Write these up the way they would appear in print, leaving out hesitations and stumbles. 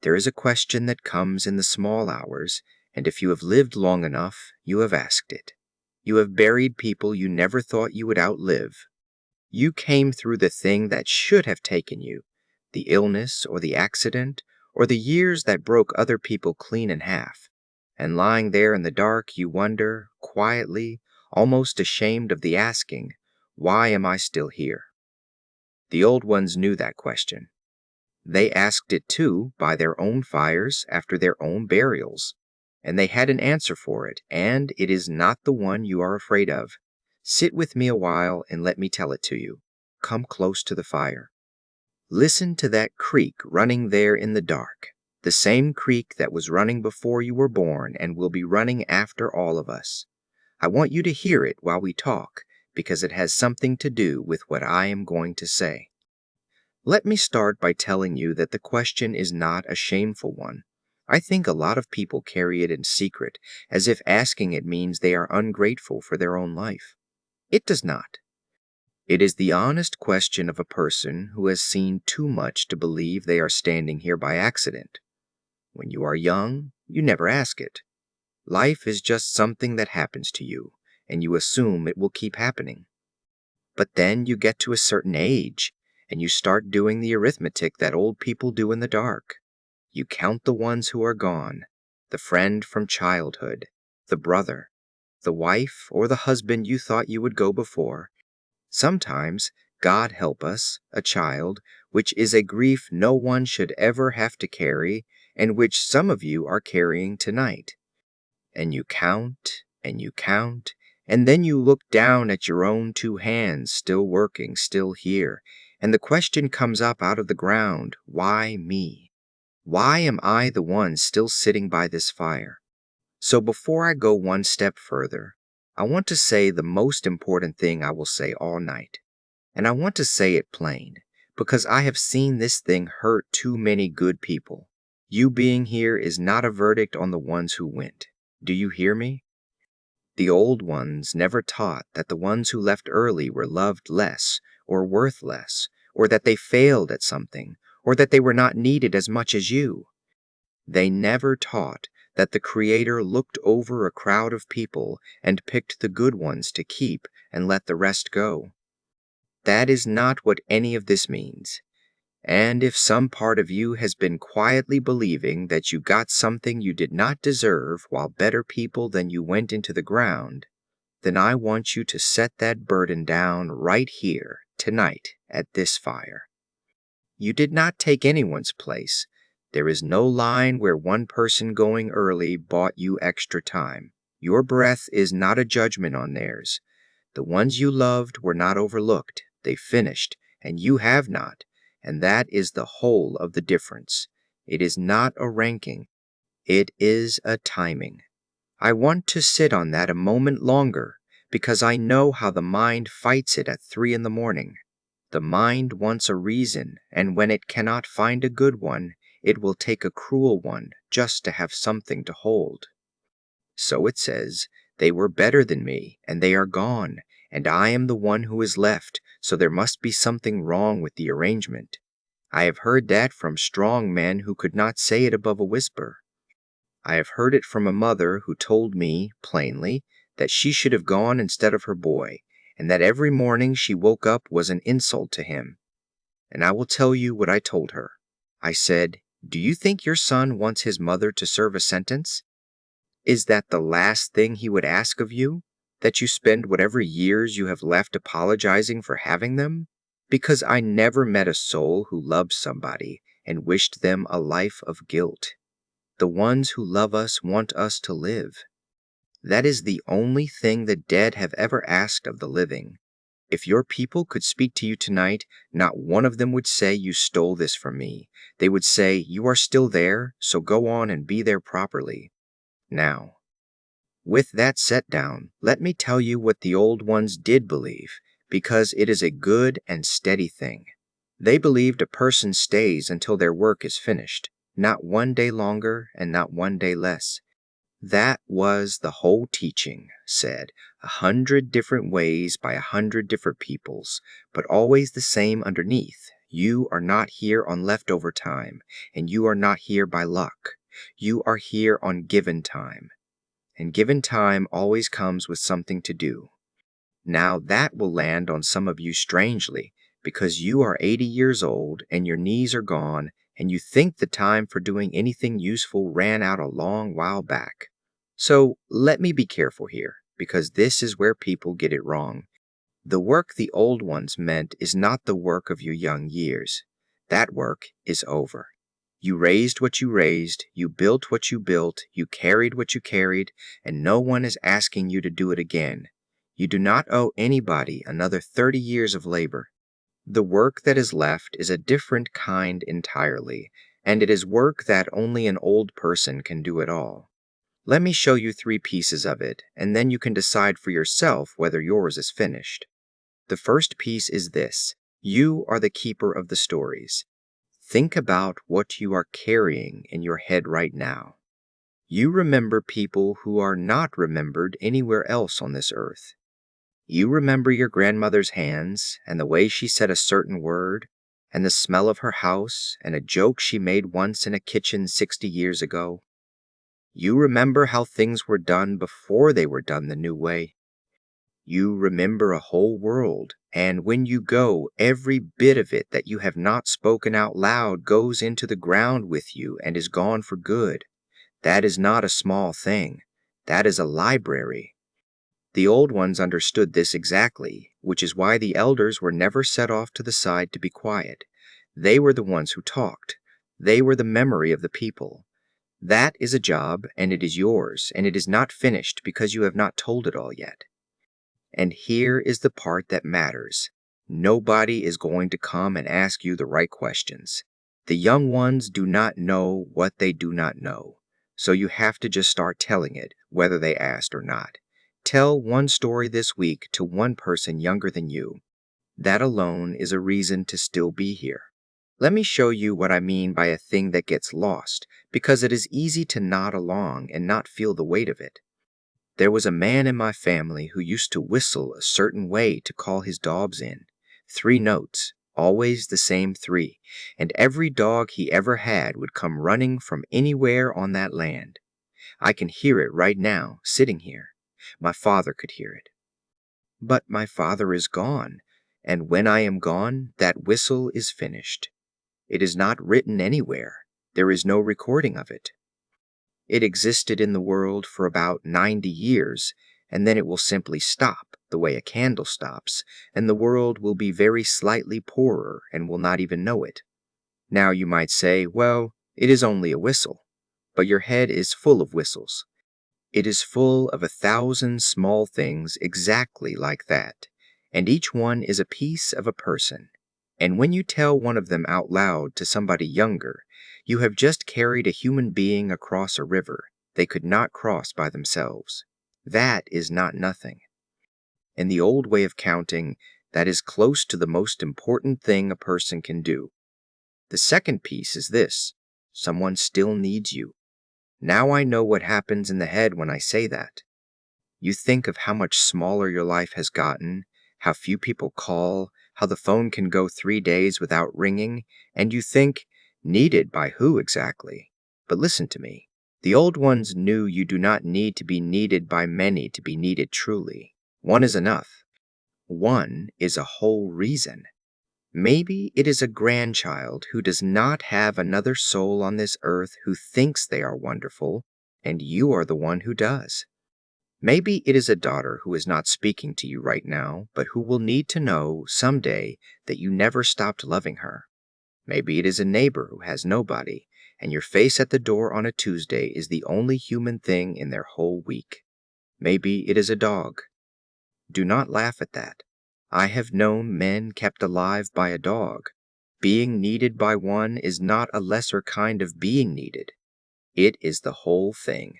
There is a question that comes in the small hours, and if you have lived long enough, you have asked it. You have buried people you never thought you would outlive. You came through the thing that should have taken you, the illness or the accident, or the years that broke other people clean in half. And lying there in the dark, you wonder, quietly, almost ashamed of the asking, why am I still here? The old ones knew that question. They asked it too by their own fires after their own burials. And they had an answer for it, and it is not the one you are afraid of. Sit with me a while and let me tell it to you. Come close to the fire. Listen to that creek running there in the dark, the same creek that was running before you were born and will be running after all of us. I want you to hear it while we talk, because it has something to do with what I am going to say. Let me start by telling you that the question is not a shameful one. I think a lot of people carry it in secret, as if asking it means they are ungrateful for their own life. It does not. It is the honest question of a person who has seen too much to believe they are standing here by accident. When you are young, you never ask it. Life is just something that happens to you, and you assume it will keep happening. But then you get to a certain age, and you start doing the arithmetic that old people do in the dark. You count the ones who are gone, the friend from childhood, the brother, the wife or the husband you thought you would go before. Sometimes, God help us, a child, which is a grief no one should ever have to carry, and which some of you are carrying tonight. And you count, and then you look down at your own two hands, still working, still here, and the question comes up out of the ground, why me? Why am I the one still sitting by this fire? So before I go one step further, I want to say the most important thing I will say all night. And I want to say it plain, because I have seen this thing hurt too many good people. You being here is not a verdict on the ones who went. Do you hear me? The old ones never taught that the ones who left early were loved less, or worth less, or that they failed at something, or that they were not needed as much as you. They never taught that the Creator looked over a crowd of people and picked the good ones to keep and let the rest go. That is not what any of this means. And if some part of you has been quietly believing that you got something you did not deserve while better people than you went into the ground, then I want you to set that burden down right here, tonight, at this fire. You did not take anyone's place. There is no line where one person going early bought you extra time. Your breath is not a judgment on theirs. The ones you loved were not overlooked. They finished, and you have not, and that is the whole of the difference. It is not a ranking. It is a timing. I want to sit on that a moment longer, because I know how the mind fights it at 3 in the morning. The mind wants a reason, and when it cannot find a good one, it will take a cruel one just to have something to hold. So it says, they were better than me, and they are gone, and I am the one who is left, so there must be something wrong with the arrangement. I have heard that from strong men who could not say it above a whisper. I have heard it from a mother who told me, plainly, that she should have gone instead of her boy, and that every morning she woke up was an insult to him. And I will tell you what I told her. I said, "Do you think your son wants his mother to serve a sentence? Is that the last thing he would ask of you? That you spend whatever years you have left apologizing for having them? Because I never met a soul who loved somebody and wished them a life of guilt. The ones who love us want us to live. That is the only thing the dead have ever asked of the living. If your people could speak to you tonight, not one of them would say you stole this from me. They would say, you are still there, so go on and be there properly. Now, with that set down, let me tell you what the old ones did believe, because it is a good and steady thing. They believed a person stays until their work is finished, not 1 day longer and not 1 day less. That was the whole teaching, said 100 different ways by 100 different peoples, but always the same underneath. You are not here on leftover time, and you are not here by luck. You are here on given time, and given time always comes with something to do. Now that will land on some of you strangely, because you are 80 years old and your knees are gone, and you think the time for doing anything useful ran out a long while back. So let me be careful here, because this is where people get it wrong. The work the old ones meant is not the work of your young years. That work is over. You raised what you raised, you built what you built, you carried what you carried, and no one is asking you to do it again. You do not owe anybody another 30 years of labor. The work that is left is a different kind entirely, and it is work that only an old person can do at all. Let me show you 3 pieces of it, and then you can decide for yourself whether yours is finished. The first piece is this: you are the keeper of the stories. Think about what you are carrying in your head right now. You remember people who are not remembered anywhere else on this earth. You remember your grandmother's hands, and the way she said a certain word, and the smell of her house, and a joke she made once in a kitchen 60 years ago. You remember how things were done before they were done the new way. You remember a whole world, and when you go, every bit of it that you have not spoken out loud goes into the ground with you and is gone for good. That is not a small thing. That is a library. The old ones understood this exactly, which is why the elders were never set off to the side to be quiet. They were the ones who talked. They were the memory of the people. That is a job, and it is yours, and it is not finished because you have not told it all yet. And here is the part that matters. Nobody is going to come and ask you the right questions. The young ones do not know what they do not know, so you have to just start telling it, whether they asked or not. Tell one story this week to one person younger than you. That alone is a reason to still be here. Let me show you what I mean by a thing that gets lost, because it is easy to nod along and not feel the weight of it. There was a man in my family who used to whistle a certain way to call his dogs in. 3 notes, always the same 3, and every dog he ever had would come running from anywhere on that land. I can hear it right now, sitting here. My father could hear it. But my father is gone, and when I am gone, that whistle is finished. It is not written anywhere. There is no recording of it. It existed in the world for about 90 years, and then it will simply stop, the way a candle stops, and the world will be very slightly poorer and will not even know it. Now you might say, well, it is only a whistle, but your head is full of whistles. It is full of 1,000 small things exactly like that, and each one is a piece of a person. And when you tell one of them out loud to somebody younger, you have just carried a human being across a river they could not cross by themselves. That is not nothing. In the old way of counting, that is close to the most important thing a person can do. The second piece is this: someone still needs you. Now I know what happens in the head when I say that. You think of how much smaller your life has gotten, how few people call, how the phone can go 3 days without ringing, and you think, needed by who exactly? But listen to me. The old ones knew you do not need to be needed by many to be needed truly. One is enough. One is a whole reason. Maybe it is a grandchild who does not have another soul on this earth who thinks they are wonderful, and you are the one who does. Maybe it is a daughter who is not speaking to you right now, but who will need to know someday that you never stopped loving her. Maybe it is a neighbor who has nobody, and your face at the door on a Tuesday is the only human thing in their whole week. Maybe it is a dog. Do not laugh at that. I have known men kept alive by a dog. Being needed by one is not a lesser kind of being needed. It is the whole thing.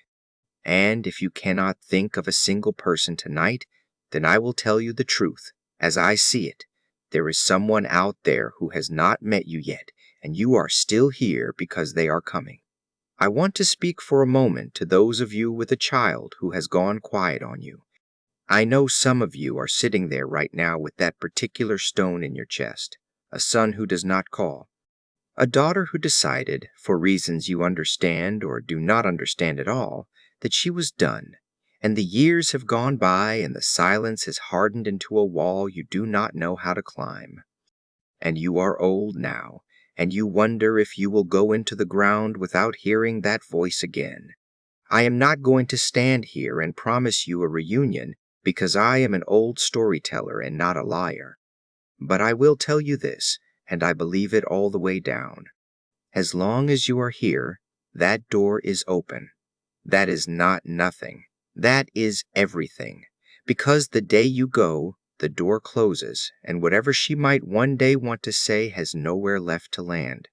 And if you cannot think of a single person tonight, then I will tell you the truth, as I see it. There is someone out there who has not met you yet, and you are still here because they are coming. I want to speak for a moment to those of you with a child who has gone quiet on you. I know some of you are sitting there right now with that particular stone in your chest. a son who does not call, a daughter who decided, for reasons you understand or do not understand at all, that she was done. And the years have gone by, and the silence has hardened into a wall you do not know how to climb. And you are old now, and you wonder if you will go into the ground without hearing that voice again. I am not going to stand here and promise you a reunion because I am an old storyteller and not a liar. But I will tell you this, and I believe it all the way down. As long as you are here, that door is open. That is not nothing. That is everything. Because the day you go, the door closes, and whatever she might one day want to say has nowhere left to land.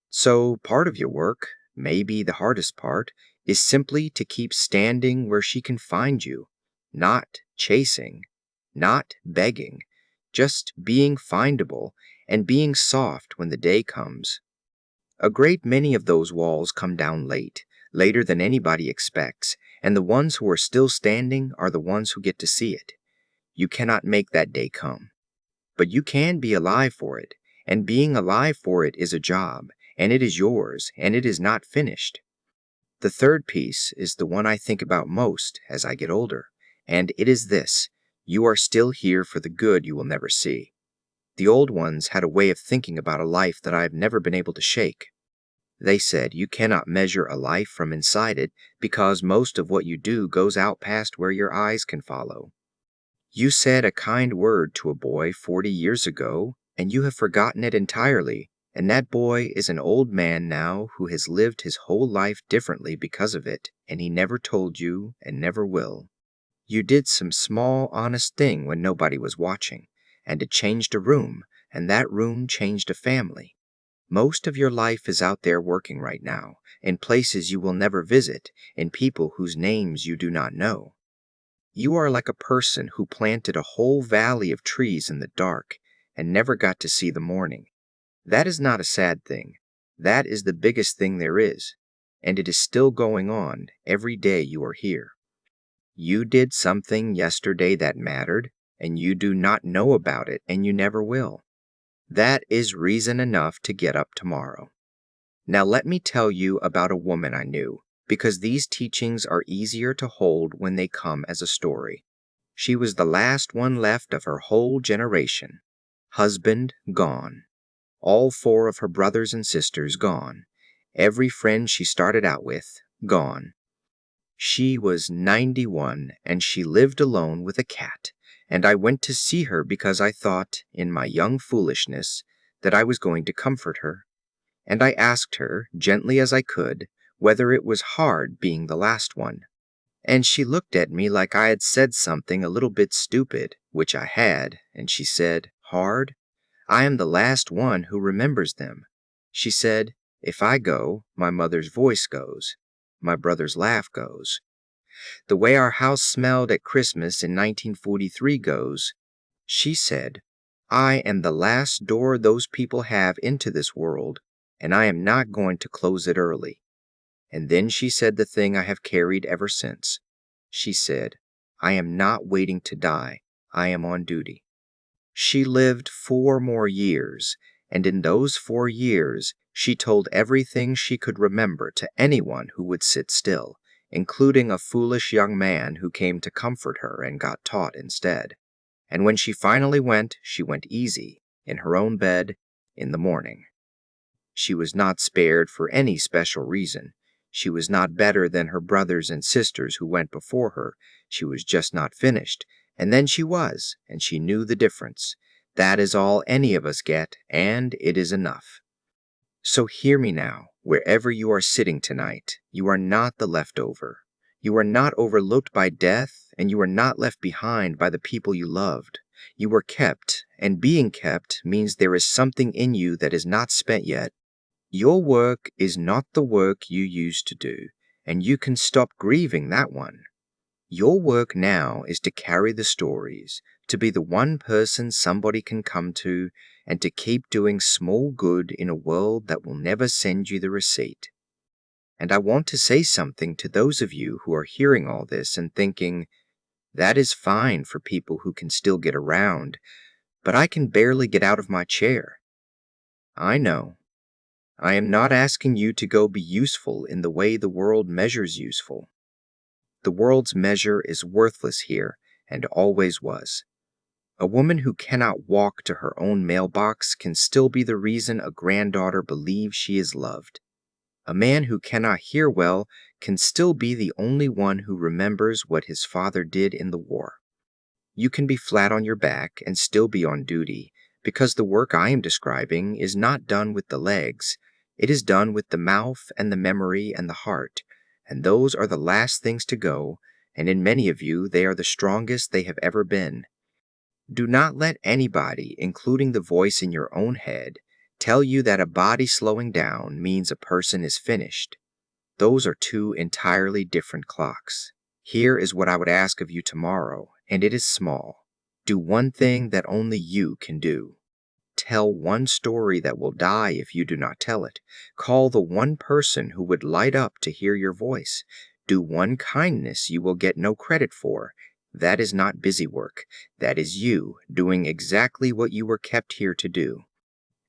So part of your work, maybe the hardest part, is simply to keep standing where she can find you, not chasing, not begging, just being findable and being soft when the day comes. A great many of those walls come down late, later than anybody expects, and the ones who are still standing are the ones who get to see it. You cannot make that day come. But you can be alive for it, and being alive for it is a job, and it is yours, and it is not finished. The third piece is the one I think about most as I get older, and it is this: you are still here for the good you will never see. The old ones had a way of thinking about a life that I have never been able to shake. They said you cannot measure a life from inside it because most of what you do goes out past where your eyes can follow. You said a kind word to a boy 40 years ago, and you have forgotten it entirely, and that boy is an old man now who has lived his whole life differently because of it, and he never told you and never will. You did some small, honest thing when nobody was watching, and it changed a room, and that room changed a family. Most of your life is out there working right now, in places you will never visit, in people whose names you do not know. You are like a person who planted a whole valley of trees in the dark and never got to see the morning. That is not a sad thing. That is the biggest thing there is, and it is still going on every day you are here. You did something yesterday that mattered, and you do not know about it, and you never will. That is reason enough to get up tomorrow. Now let me tell you about a woman I knew, because these teachings are easier to hold when they come as a story. She was the last one left of her whole generation. Husband gone. All 4 of her brothers and sisters gone. Every friend she started out with gone. She was 91, and she lived alone with a cat, and I went to see her because I thought, in my young foolishness, that I was going to comfort her. And I asked her, gently as I could, whether it was hard being the last one. And she looked at me like I had said something a little bit stupid, which I had, and she said, "Hard? I am the last one who remembers them." She said, "If I go, my mother's voice goes. My brother's laugh goes. The way our house smelled at Christmas in 1943 goes." She said, "I am the last door those people have into this world, and I am not going to close it early." And then she said the thing I have carried ever since. She said, "I am not waiting to die. I am on duty." She lived 4 more years, and in those 4 years, she told everything she could remember to anyone who would sit still, including a foolish young man who came to comfort her and got taught instead. And when she finally went, she went easy, in her own bed, in the morning. She was not spared for any special reason. She was not better than her brothers and sisters who went before her. She was just not finished. And then she was, and she knew the difference. That is all any of us get, and it is enough. So hear me now, wherever you are sitting tonight. You are not the leftover. You are not overlooked by death, and you are not left behind by the people you loved. You are kept, and being kept means there is something in you that is not spent yet. Your work is not the work you used to do, and you can stop grieving that one. Your work now is to carry the stories, to be the one person somebody can come to, and to keep doing small good in a world that will never send you the receipt. And I want to say something to those of you who are hearing all this and thinking, that is fine for people who can still get around, but I can barely get out of my chair. I know. I am not asking you to go be useful in the way the world measures useful. The world's measure is worthless here and always was. A woman who cannot walk to her own mailbox can still be the reason a granddaughter believes she is loved. A man who cannot hear well can still be the only one who remembers what his father did in the war. You can be flat on your back and still be on duty, because the work I am describing is not done with the legs. It is done with the mouth and the memory and the heart, and those are the last things to go, and in many of you they are the strongest they have ever been. Do not let anybody, including the voice in your own head, tell you that a body slowing down means a person is finished. Those are two entirely different clocks. Here is what I would ask of you tomorrow, and it is small. Do one thing that only you can do. Tell one story that will die if you do not tell it. Call the one person who would light up to hear your voice. Do one kindness you will get no credit for. That is not busy work. That is you doing exactly what you were kept here to do.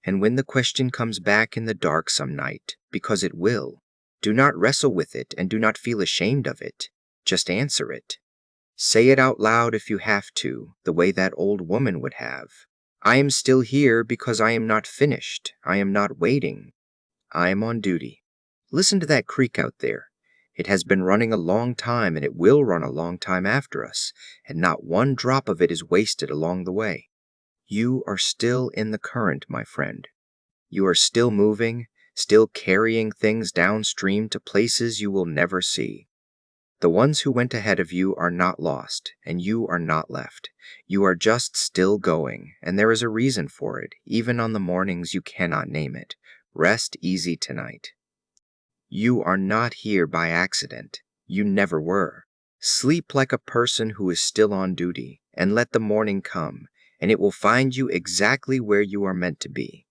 And when the question comes back in the dark some night, because it will, do not wrestle with it and do not feel ashamed of it. Just answer it. Say it out loud if you have to, the way that old woman would have. I am still here because I am not finished. I am not waiting. I am on duty. Listen to that creek out there. It has been running a long time and it will run a long time after us, and not one drop of it is wasted along the way. You are still in the current, my friend. You are still moving, still carrying things downstream to places you will never see. The ones who went ahead of you are not lost, and you are not left. You are just still going, and there is a reason for it, even on the mornings you cannot name it. Rest easy tonight. You are not here by accident. You never were. Sleep like a person who is still on duty, and let the morning come, and it will find you exactly where you are meant to be.